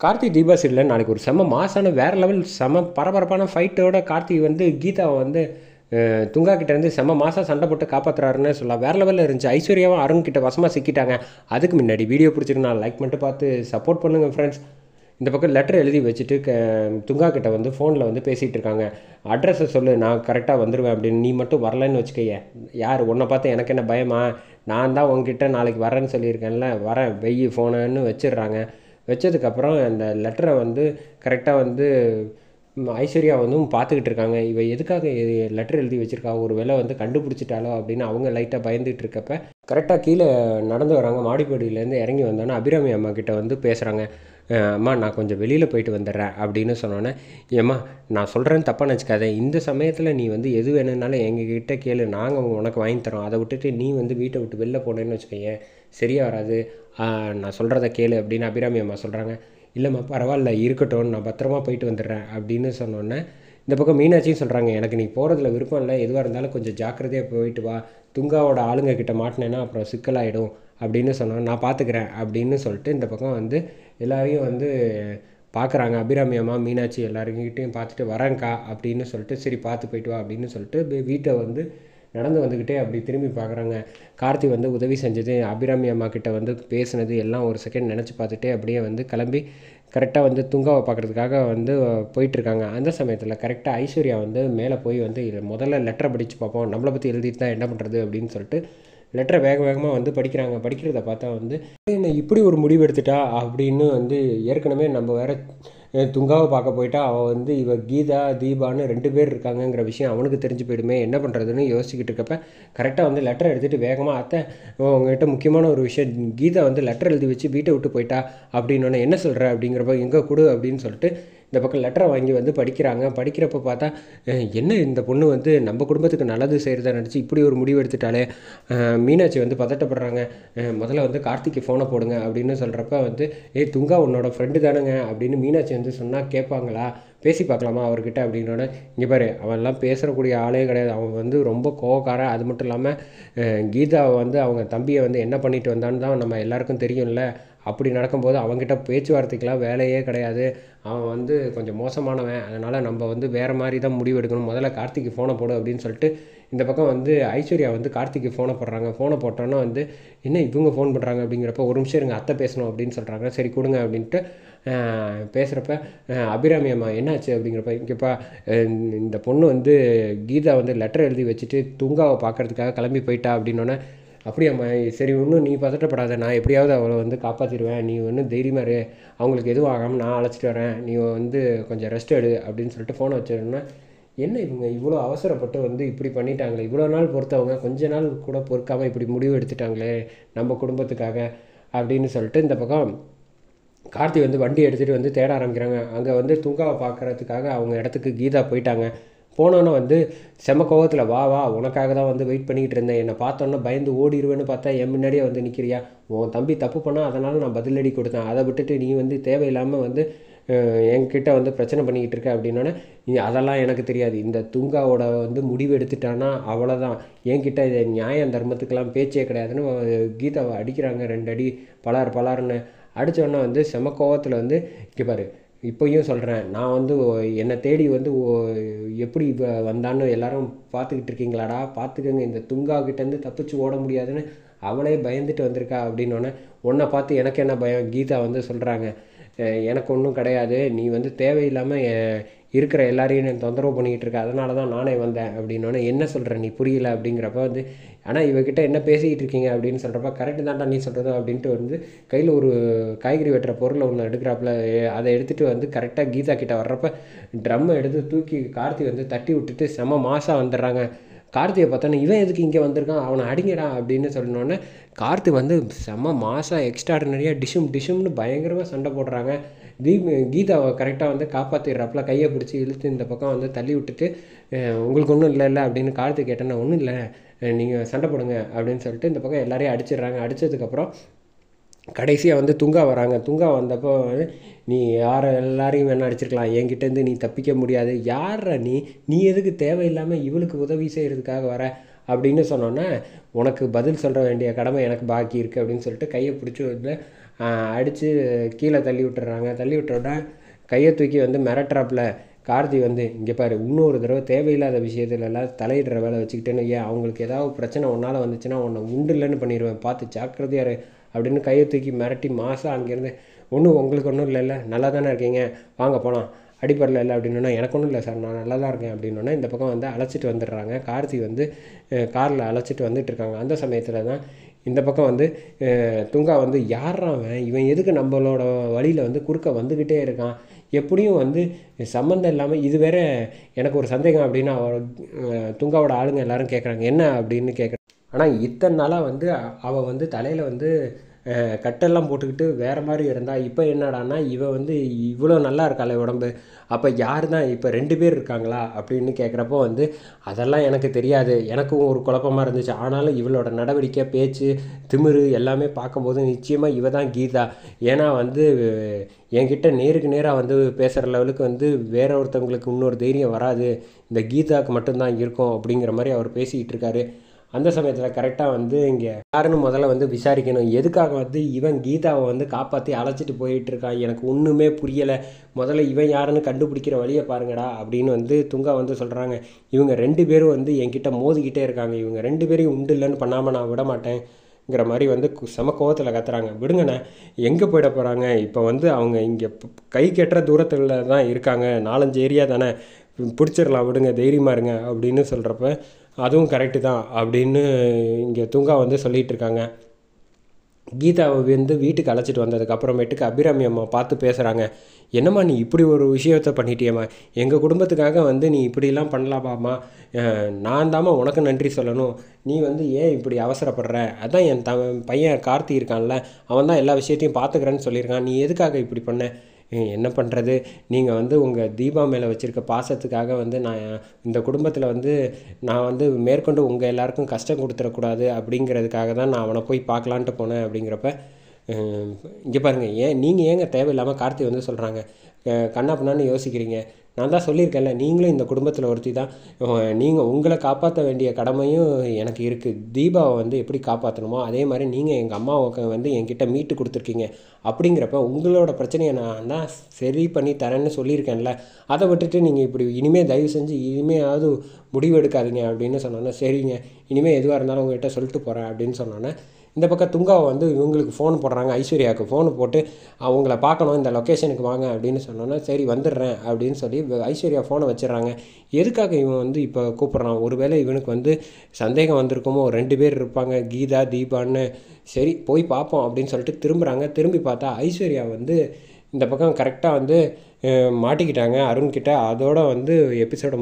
கார்த்தி தீபா சீரியலில் நாளைக்கு ஒரு செம்ம மாசான வேறு லெவல் செம்ம பரபரப்பான ஃபைட்டோட கார்த்தி வந்து கீதாவை வந்து துங்கா கிட்டேருந்து செம்ம மாதம் சண்டை போட்டு காப்பாற்றுறாருன்னு சொல்லலாம். வேறு லெவலில் இருந்துச்சு. ஐஸ்வர்யாவும் அருண் கிட்ட வசமாக சிக்கிட்டாங்க. அதுக்கு முன்னாடி வீடியோ பிடிச்சிருக்கு நான் லைக் பண்ணிட்டு பார்த்து சப்போர்ட் பண்ணுங்கள் ஃப்ரெண்ட்ஸ். இந்த பக்கம் லெட்டர் எழுதி வச்சுட்டு துங்கா கிட்ட வந்து ஃபோனில் வந்து பேசிகிட்டு இருக்காங்க. அட்ரஸை சொல்லு, நான் கரெக்டாக வந்துடுவேன் அப்படின்னு. நீ மட்டும் வரலன்னு வச்சுக்கைய, யார் உன்னை பார்த்து எனக்கு என்ன பயமா? நான் தான் உங்ககிட்ட நாளைக்கு வரேன்னு சொல்லியிருக்கேன்ல, வரேன் வெய்யி ஃபோனுன்னு வச்சிடுறாங்க. வச்சதுக்கப்புறம் அந்த லெட்டரை வந்து கரெக்டாக வந்து ஐஸ்வர்யா வந்து பார்த்துக்கிட்டு இருக்காங்க. இவ எதுக்காக லெட்டர் எழுதி வச்சுருக்கா, ஒரு வேளை வந்து கண்டுபிடிச்சிட்டாலோ அப்படின்னு அவங்க லைட்டாக பயந்துகிட்டு இருக்கப்ப கரெக்டாக கீழே நடந்து வராங்க. மாடிப்படியிலேருந்து இறங்கி வந்தோன்னே அபிராமி அம்மா கிட்ட வந்து பேசுகிறாங்க. அம்மா நான் கொஞ்சம் வெளியில் போயிட்டு வந்துடுறேன் அப்படின்னு சொன்னோன்னே, ஏம்மா நான் சொல்கிறேன்னு தப்பாக நினச்சிக்காத, இந்த சமயத்தில் நீ வந்து எது வேணும்னாலும் எங்ககிட்ட கேளு, நாங்கள் உனக்கு வாங்கி தரோம். அதை விட்டுட்டு நீ வந்து வீட்டை விட்டு வெளில போனேன்னு வச்சுக்கோயேன், சரியாக வராது. நான் சொல்கிறத கேளு அப்படின்னு அபிராமி அம்மா சொல்கிறாங்க. இல்லைம்மா பரவாயில்ல இருக்கட்டும், நான் பத்திரமா போயிட்டு வந்துடுறேன் அப்படின்னு சொன்னோன்னே இந்த பக்கம் மீனாட்சியும் சொல்கிறாங்க, எனக்கு நீ போகிறதுல விருப்பம் இல்லை, எதுவாக இருந்தாலும் கொஞ்சம் ஜாக்கிரதையாக போயிட்டு வா, துங்காவோட ஆளுங்க கிட்ட மாட்டினேன்னா அப்புறம் சிக்கலாயிடும் அப்படின்னு சொன்னோம், நான் பார்த்துக்கிறேன் அப்படின்னு சொல்லிட்டு இந்த பக்கம் வந்து எல்லாரையும் வந்து பார்க்குறாங்க. அபிராமி அம்மா மீனாட்சி எல்லாருக்கிட்டையும் பார்த்துட்டு வரேங்க்கா அப்படின்னு சொல்லிட்டு, சரி பார்த்து போயிட்டு வா அப்படின்னு சொல்லிட்டு வீட்டை வந்து நடந்து வந்துக்கிட்டே அப்படி திரும்பி பார்க்குறாங்க. கார்த்தி வந்து உதவி செஞ்சது, அபிராமி அம்மா கிட்ட வந்து பேசுனது எல்லாம் ஒரு செகண்ட் நினச்சி பார்த்துட்டே அப்படியே வந்து கிளம்பி கரெக்டாக வந்து துங்காவை பார்க்குறதுக்காக வந்து போயிட்டுருக்காங்க. அந்த சமயத்தில் கரெக்டாக ஐஸ்வர்யா வந்து மேலே போய் வந்து முதல்ல லெட்டரை படித்து பார்ப்போம், நம்மளை பற்றி எழுதிட்டு தான் என்ன பண்ணுறது அப்படின்னு சொல்லிட்டு லெட்டரை வேக வேகமாக வந்து படிக்கிறாங்க. படிக்கிறத பார்த்தா வந்து என்ன இப்படி ஒரு முடிவு எடுத்துட்டா அப்படின்னு வந்து ஏற்கனவே நம்ம வேறு துங்காவை பார்க்க போயிட்டா அவள் வந்து இவ கீதா தீபான்னு 2 பேர் இருக்காங்கங்கிற விஷயம் அவனுக்கு தெரிஞ்சு போயிடுமே, என்ன பண்ணுறதுன்னு யோசிச்சுக்கிட்டு இருக்கப்ப கரெக்டாக வந்து லெட்டர் எடுத்துகிட்டு வேகமாக, அத்தை உங்கள்கிட்ட முக்கியமான ஒரு விஷயம், கீதா வந்து லெட்டர் எழுதி வச்சு வீட்டை விட்டு போயிட்டா அப்படின்னு என்ன சொல்கிற அப்படிங்கிறப்ப, எங்கே கொடு அப்படின்னு சொல்லிட்டு இந்த பக்கம் லெட்டரை வாங்கி வந்து படிக்கிறாங்க. படிக்கிறப்ப பார்த்தா என்ன இந்த பொண்ணு வந்து நம்ம குடும்பத்துக்கு நல்லது செய்கிறதா நினச்சி இப்படி ஒரு முடிவு எடுத்துட்டாலே. மீனாட்சி வந்து பதட்டப்படுறாங்க. முதல்ல வந்து கார்த்திக்கு ஃபோனை போடுங்க அப்படின்னு சொல்கிறப்ப வந்து, துங்கா உன்னோட ஃப்ரெண்டு தானுங்க அப்படின்னு மீனாட்சி வந்து சொன்னால் கேட்பாங்களா, பேசி பார்க்கலாமா அவர்கிட்ட அப்படின்னோட, இங்கே பாரு அவன்லாம் பேசுகிறக்கூடிய ஆளே கிடையாது, அவன் வந்து ரொம்ப கோவக்காரன். அது மட்டும் இல்லாமல் கீதாவை வந்து அவங்க தம்பியை வந்து என்ன பண்ணிட்டு வந்தான்னு தான் நம்ம எல்லாருக்கும் தெரியும்ல, அப்படி நடக்கும்போது அவங்ககிட்ட பேச்சுவார்த்தைக்கெலாம் வேலையே கிடையாது, அவன் வந்து கொஞ்சம் மோசமானவன், அதனால் நம்ம வந்து வேறு மாதிரி தான் முடிவு எடுக்கணும், முதல்ல கார்த்திக்கு ஃபோனை போடு அப்படின்னு சொல்லிட்டு இந்த பக்கம் வந்து ஐஸ்வர்யா வந்து கார்த்திக்கு ஃபோனை போடுறாங்க. ஃபோனை போட்டோன்னா வந்து என்ன இவங்க ஃபோன் பண்ணுறாங்க அப்படிங்கிறப்ப, ஒரு நிமிஷம் இருங்க அத்தை பேசணும் அப்படின்னு சொல்கிறாங்க. சரி கொடுங்க அப்படின்ட்டு பேசுகிறப்ப அபிராமி அம்மா என்னாச்சு அப்படிங்கிறப்ப, இங்கேப்பா இந்த பொண்ணு வந்து கீதா வந்து லெட்டர் எழுதி வச்சுட்டு துங்காவை பார்க்குறதுக்காக கிளம்பி போயிட்டா அப்படின்னோடனே, அப்படியாம்மா சரி ஒன்றும் நீ பதட்டப்படாத, நான் எப்படியாவது அவளை வந்து காப்பாற்றிடுவேன், நீ ஒன்றும் தைரியமாக இரு, அவங்களுக்கு எதுவும் ஆகாமல் நான் அழைச்சிட்டு வரேன், நீ வந்து கொஞ்சம் ரெஸ்ட் எடு அப்படின்னு சொல்லிட்டு ஃபோனை வச்சிடணுன்னா, என்ன இவங்க இவ்வளோ அவசரப்பட்டு வந்து இப்படி பண்ணிட்டாங்களே, இவ்வளோ நாள் பொறுத்தவங்க கொஞ்ச நாள் கூட பொறுக்காமல் இப்படி முடிவு எடுத்துட்டாங்களே நம்ம குடும்பத்துக்காக அப்படின்னு சொல்லிட்டு இந்த பக்கம் கார்த்தி வந்து வண்டி எடுத்துகிட்டு வந்து தேட ஆரம்பிக்கிறாங்க. அங்கே வந்து துங்காவை பார்க்குறதுக்காக அவங்க இடத்துக்கு கீதா போயிட்டாங்க. போனோன்னே வந்து செம கோவத்தில், வா வா உனக்காக தான் வந்து வெயிட் பண்ணிக்கிட்டு இருந்தேன், என்னை பார்த்தோன்னே பயந்து ஓடிடுவேன்னு பார்த்தா என் முன்னாடியே வந்து நிற்கிறியா, உன் தம்பி தப்பு பண்ணால் அதனால் நான் பதிலடி கொடுத்தேன், அதை விட்டுட்டு நீ வந்து தேவையில்லாமல் வந்து என்கிட்ட வந்து பிரச்சனை பண்ணிக்கிட்டு இருக்க அப்படின்னோடனே, அதெல்லாம் எனக்கு தெரியாது, இந்த துங்காவோட வந்து முடிவு எடுத்துட்டான்னா அவ்வளோதான், என்கிட்ட இது நியாயம் தர்மத்துக்கெல்லாம் பேச்சே கிடையாதுன்னு கீதாவை அடிக்கிறாங்க. 2 அடி பலார் பலார்னு அடித்தோடனே வந்து செம கோவத்தில் வந்து, இங்கே பாரு இப்போயும் சொல்கிறேன், நான் வந்து என்னை தேடி வந்து எப்படி வந்தான்னு எல்லாரும் பார்த்துக்கிட்டு இருக்கீங்களாடா, பார்த்துக்கங்க, இந்த துங்காக்கிட்டேருந்து தப்பிச்சு ஓட முடியாதுன்னு அவளே பயந்துட்டு வந்திருக்கா அப்படின்னோடனே, உன்னை பார்த்து எனக்கு என்ன பயம், கீதா வந்து சொல்கிறாங்க, எனக்கு ஒன்றும் கிடையாது, நீ வந்து தேவையில்லாமல் இருக்கிற எல்லாரையும் தொந்தரவு பண்ணிக்கிட்டு இருக்க, அதனால தான் நானே வந்தேன் அப்படின்னோடனே, என்ன சொல்கிற நீ புரியல அப்படிங்கிறப்ப வந்து, ஆனால் இவகிட்ட என்ன பேசிக்கிட்டு இருக்கீங்க அப்படின்னு சொல்கிறப்ப, கரெக்டு தான்டா நீ சொல்கிறது அப்படின்ட்டு வந்து கையில் ஒரு காய்கறி வெட்டுற பொருளை ஒன்று எடுக்கிறாப்புல, அதை எடுத்துகிட்டு வந்து கரெக்டாக கீதா கிட்ட வர்றப்ப ட்ரம்மை எடுத்து தூக்கி கார்த்தி வந்து தட்டி விட்டுட்டு செம மாசாக வந்துடுறாங்க. கார்த்தியை பார்த்தோன்னே, இவன் எதுக்கு இங்கே வந்திருக்கான், அவனை அடிங்கடா அப்படின்னு சொன்னோன்னே கார்த்தி வந்து செம்ம மாசாக எக்ஸ்ட்ராடினரியாக டிஷும்னு பயங்கரமாக சண்டை போடுறாங்க. கீதாவை கரெக்டாக வந்து காப்பாற்றிடுறாப்புல, கையை பிடிச்சி இழுத்து இந்த பக்கம் வந்து தள்ளி விட்டுட்டு, உங்களுக்கு ஒன்றும் இல்லைல்ல அப்படின்னு கார்த்தி கேட்டேன்னா, ஒன்றும் இல்லை நீங்கள் சண்டை போடுங்க அப்படின்னு சொல்லிட்டு இந்த பக்கம் எல்லாரையும் அடிச்சிடுறாங்க. அடித்ததுக்கப்புறம் கடைசியாக வந்து துங்கா வராங்க. துங்கா வந்தப்போ நீ யாரை எல்லாரையும் வேணா அடிச்சிருக்கலாம், என்கிட்டேருந்து நீ தப்பிக்க முடியாது, யாரை நீ எதுக்கு தேவையில்லாமல் இவளுக்கு உதவி செய்கிறதுக்காக வர அப்படின்னு சொன்னோன்னே, உனக்கு பதில் சொல்ல வேண்டிய கடமை எனக்கு பாக்கி இருக்குது அப்படின்னு சொல்லிட்டு கையை பிடிச்சி வந்து அடித்து கீழே தள்ளி விட்டுறாங்க. தள்ளி விட்டோட கையை தூக்கி வந்து மிரட்டுறாப்புல. கார்த்தி வந்து இங்கே பாரு, இன்னொரு தடவை தேவையில்லாத விஷயத்துலலாம் தலையிடுற வேலை வச்சுக்கிட்டேன்னு ஏன் அவங்களுக்கு ஏதாவது பிரச்சனை உன்னால் வந்துச்சுன்னா உன்னை உண்டு இல்லைன்னு பண்ணிடுவேன், பார்த்து ஜாக்கிரதையாரு அப்படின்னு கையை தூக்கி மிரட்டி மாதம் அங்கேருந்து உங்களுக்கு ஒன்றும் இல்லைல்ல, நல்லா தானே இருக்கீங்க, வாங்க போகலாம், அடிப்படல இல்லை அப்படின்னா எனக்கு ஒன்றும் இல்லை சார், நான் நல்லா தான் இருக்கேன் அப்படின்னோன்னா இந்த பக்கம் வந்து அழைச்சிட்டு வந்துடுறாங்க. கார்த்தி வந்து காரில் அழைச்சிட்டு வந்துட்டுருக்காங்க. அந்த சமயத்தில் தான் இந்த பக்கம் வந்து துங்கா வந்து யார்றான் இவன் எதுக்கு நம்மளோட வழியில் வந்து குறுக்க வந்துக்கிட்டே இருக்கான், எப்படியும் வந்து சம்மந்தம் இல்லாமல் இது வேற எனக்கு ஒரு சந்தேகம் அப்படின்னு துங்காவோட ஆளுங்க எல்லாரும் கேட்குறாங்க. என்ன அப்படின்னு கேட்குறாங்க. ஆனால் இத்தனை நாளாக வந்து அவள் வந்து தலையில் வந்து கட்டெல்லாம் போட்டுக்கிட்டு வேறு மாதிரி இருந்தா, இப்போ என்னடான்னா இவன் வந்து இவ்வளோ நல்லா இருக்காளே உடம்பு, அப்போ யார் தான் இப்போ 2 பேர் இருக்காங்களா அப்படின்னு கேட்குறப்போ வந்து அதெல்லாம் எனக்கு தெரியாது, எனக்கும் ஒரு குழப்பமாக இருந்துச்சு. ஆனாலும் இவளோட நடவடிக்கை, பேச்சு, திமிரு எல்லாமே பார்க்கும்போது நிச்சயமாக இவ தான் கீதா. ஏன்னா வந்து என்கிட்ட நேருக்கு நேராக வந்து பேசுகிற லெவலுக்கு வந்து வேற ஒருத்தவங்களுக்கு இன்னொரு தைரியம் வராது, இந்த கீதாவுக்கு மட்டும்தான் இருக்கும் அப்படிங்கிற மாதிரி அவர் பேசிக்கிட்டு இருக்காரு. அந்த சமயத்தில் கரெக்டாக வந்து இங்கே யாருன்னு முதல்ல வந்து விசாரிக்கணும். எதுக்காக வந்து இவன் கீதாவை வந்து காப்பாற்றி அழைச்சிட்டு போயிட்டுருக்கான், எனக்கு ஒன்றுமே புரியலை, முதல்ல இவன் யாருன்னு கண்டுபிடிக்கிற வழியை பாருங்கடா அப்படின்னு வந்து துங்கா வந்து சொல்கிறாங்க. இவங்க 2 பேரும் வந்து என்கிட்ட மோதிக்கிட்டே இருக்காங்க, இவங்க 2 பேரையும் உண்டு இல்லைன்னு பண்ணாமல் நான் விட மாட்டேங்கிற மாதிரி வந்து செம கோவத்தில் கத்துறாங்க. விடுங்கண்ணே, எங்கே போயிட போகிறாங்க, இப்போ வந்து அவங்க இங்கே கை கெட்டுற தூரத்தில் தான் இருக்காங்க, 4-5 ஏரியா தானே, பிடிச்சிடலாம், விடுங்க, தைரியமாக இருங்க அப்படின்னு சொல்கிறப்ப அதுவும் கரெக்டு தான் அப்படின்னு இங்கே துங்கா வந்து சொல்லிகிட்டு இருக்காங்க. கீதாவை வந்து வீட்டுக்கு அழைச்சிட்டு வந்ததுக்கப்புறமேட்டுக்கு அபிராமி அம்மா பார்த்து பேசுகிறாங்க. என்னம்மா நீ இப்படி ஒரு விஷயத்த பண்ணிட்டியம்மா, எங்கள் குடும்பத்துக்காக வந்து நீ இப்படிலாம் பண்ணலாமாம்மா, நான் தாம்மா உனக்கு நன்றி சொல்லணும், நீ வந்து ஏன் இப்படி அவசரப்படுற, அதான் என் பையன் கார்த்தி இருக்கான்ல, அவன் தான் எல்லா விஷயத்தையும் பார்த்துக்கிறேன்னு சொல்லியிருக்கான், நீ எதுக்காக இப்படி பண்ண, என்ன பண்ணுறது, நீங்கள் வந்து உங்கள் தீபா மேலே வச்சுருக்க பாசத்துக்காக வந்து நான் இந்த குடும்பத்தில் வந்து நான் வந்து மேற்கொண்டு உங்கள் எல்லாருக்கும் கஷ்டம் கொடுத்துடக்கூடாது அப்படிங்கிறதுக்காக தான் நான் அவனை போய் பார்க்கலான்ட்டு போனேன் அப்படிங்கிறப்ப இங்கே பாருங்கள், நீங்கள் ஏங்க தேவையில்லாமல் கார்த்தி வந்து சொல்கிறாங்க, கண்ணா பின்னான்னு யோசிக்கிறீங்க, நான் தான் சொல்லியிருக்கேன்ல, நீங்களும் இந்த குடும்பத்தில் ஒருத்தி தான், நீங்கள் உங்களை காப்பாற்ற வேண்டிய கடமையும் எனக்கு இருக்குது, தீபாவை வந்து எப்படி காப்பாற்றணுமோ அதே மாதிரி நீங்கள் எங்கள் அம்மாவுக்கு வந்து என்கிட்ட மீட்டு கொடுத்துருக்கீங்க, அப்படிங்கிறப்ப உங்களோட பிரச்சனையை நான் தான் சரி பண்ணி தரேன்னு சொல்லியிருக்கேன்ல, அதை விட்டுட்டு நீங்கள் இப்படி இனிமேல் தயவு செஞ்சு இனிமேலாவது முடிவு எடுக்காதீங்க அப்படின்னு சொன்னோன்னே, சரிங்க இனிமேல் எதுவாக இருந்தாலும் உங்கள்கிட்ட சொல்லிட்டு போகிறேன் அப்படின்னு சொன்னோன்னே இந்த பக்கம் துங்காவை வந்து இவங்களுக்கு ஃபோன் போடுறாங்க. ஐஸ்வர்யாவுக்கு ஃபோனு போட்டு அவங்கள பார்க்கணும், இந்த லொக்கேஷனுக்கு வாங்க அப்படின்னு சொன்னோன்னா சரி வந்துடுறேன் அப்படின்னு சொல்லி ஐஸ்வர்யா ஃபோனை வச்சிடுறாங்க. எதுக்காக இவன் வந்து இப்போ கூப்பிட்றான், ஒருவேளை இவனுக்கு வந்து சந்தேகம் வந்திருக்குமோ, 2 பேர் இருப்பாங்க கீதா தீபான்னு, சரி போய் பார்ப்போம் அப்படின்னு சொல்லிட்டு திரும்புகிறாங்க. திரும்பி பார்த்தா ஐஸ்வர்யா வந்து இந்த பக்கம் கரெக்டாக வந்து மாட்டிக்கிட்டாங்க அருண்கிட்ட. அதோட வந்து எபிசோட